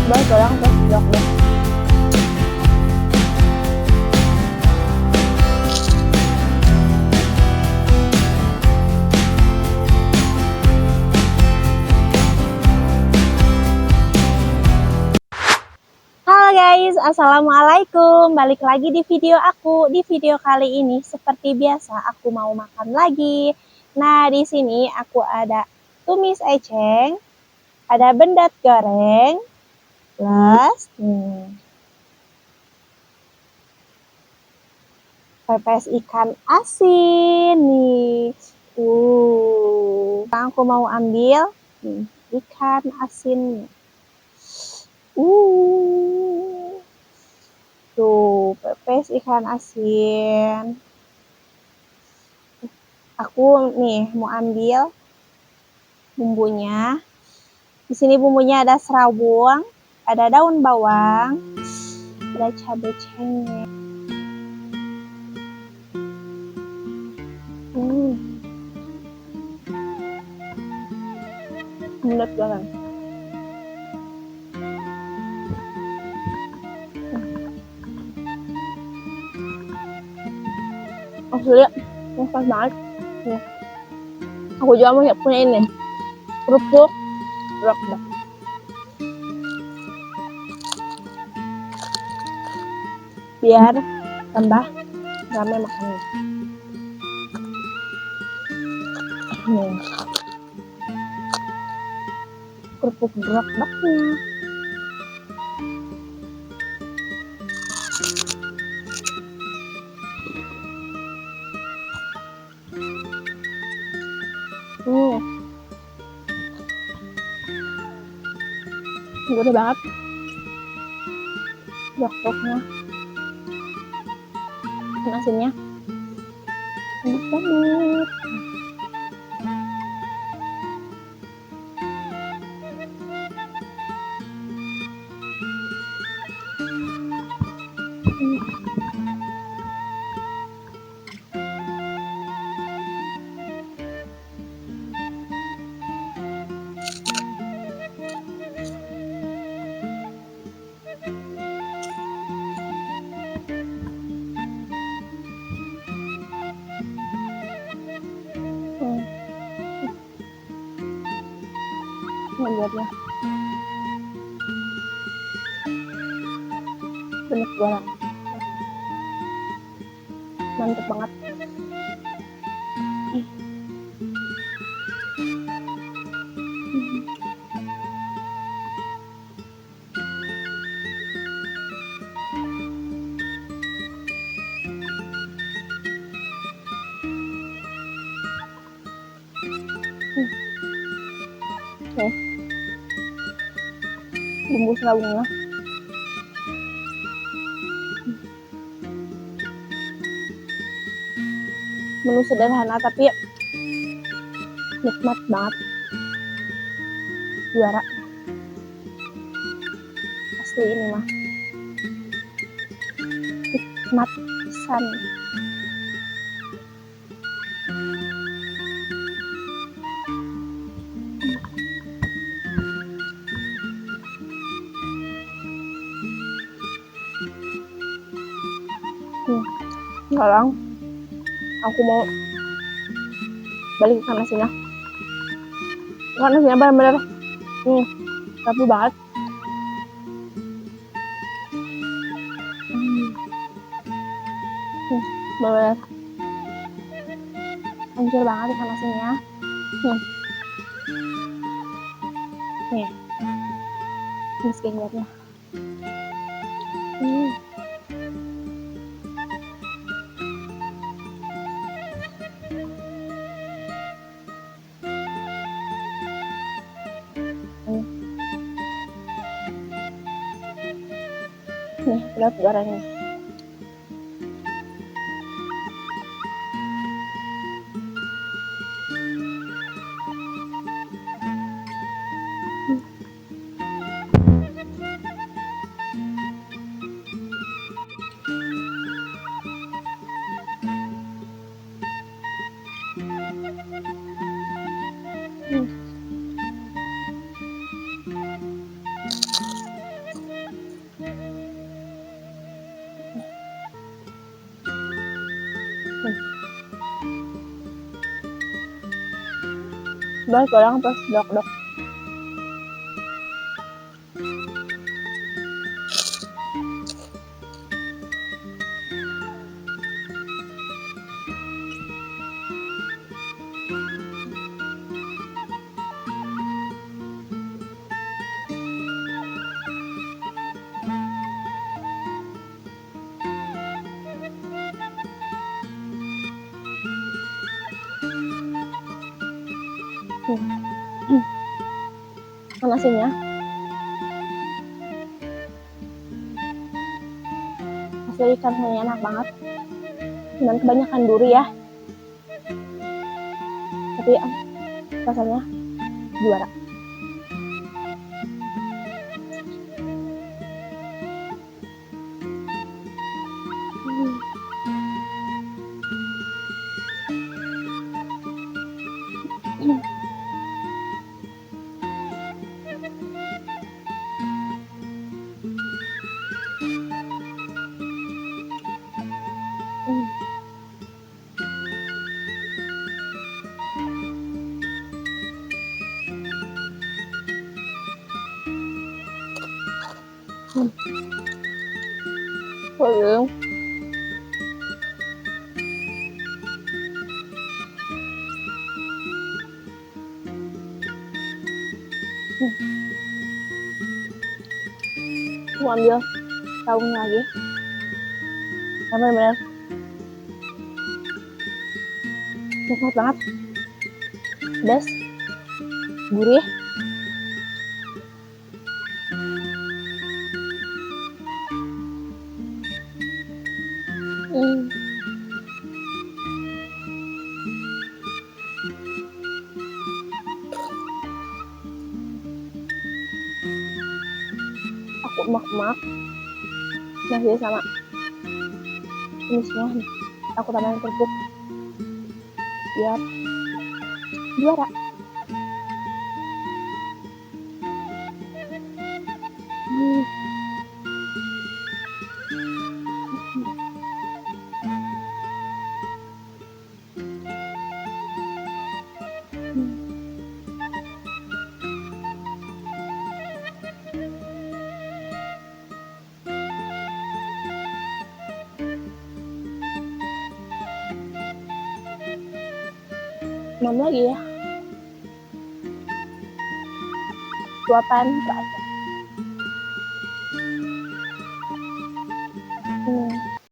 Udah goreng terus blok deh. Halo guys, assalamualaikum. Balik lagi di video aku. Di video kali ini seperti biasa aku mau makan lagi. Nah, di sini aku ada tumis eceng, ada bendat goreng, plus pepes ikan asin nih. Sekarang aku mau ambil ikan asin. Tuh, pepes ikan asin. Aku nih mau ambil bumbunya. Di sini bumbunya ada serabung, ada daun bawang, ada cabai cengkeh. Bener banget. Maksudnya, pas banget. Nih. Aku juga mau punya ini, kerupuk rock dah. Biar tambah rame makannya. Nih. Kerupuk rock daknya. Gurih banget rok-roknya, asinnya enak banget. Membuatnya bener goreng, mantep banget. Nih, bumbu serabungnya. Menu sederhana tapi nikmat banget. Juara. Asli ini mah. Nikmat pisan. Sekarang aku mau balik ke nasinya. Karena nasinya bener-bener rapi banget. Bener hancur banget ikan asinnya. Nih, ini skinnya. Nih, udah gorengnya. Baik orang terus dok-dok. Nasinya asli ikannya enak banget, dan kebanyakan duri ya, tapi rasanya juara. Belum. Mau ambil saungnya lagi. Benar-benar nikmat banget, pedas, gurih. Aku emak-emak nasi sama tumisnya, aku tambahin kerupuk biar juara. Mam lagi ya, suapan ke aja.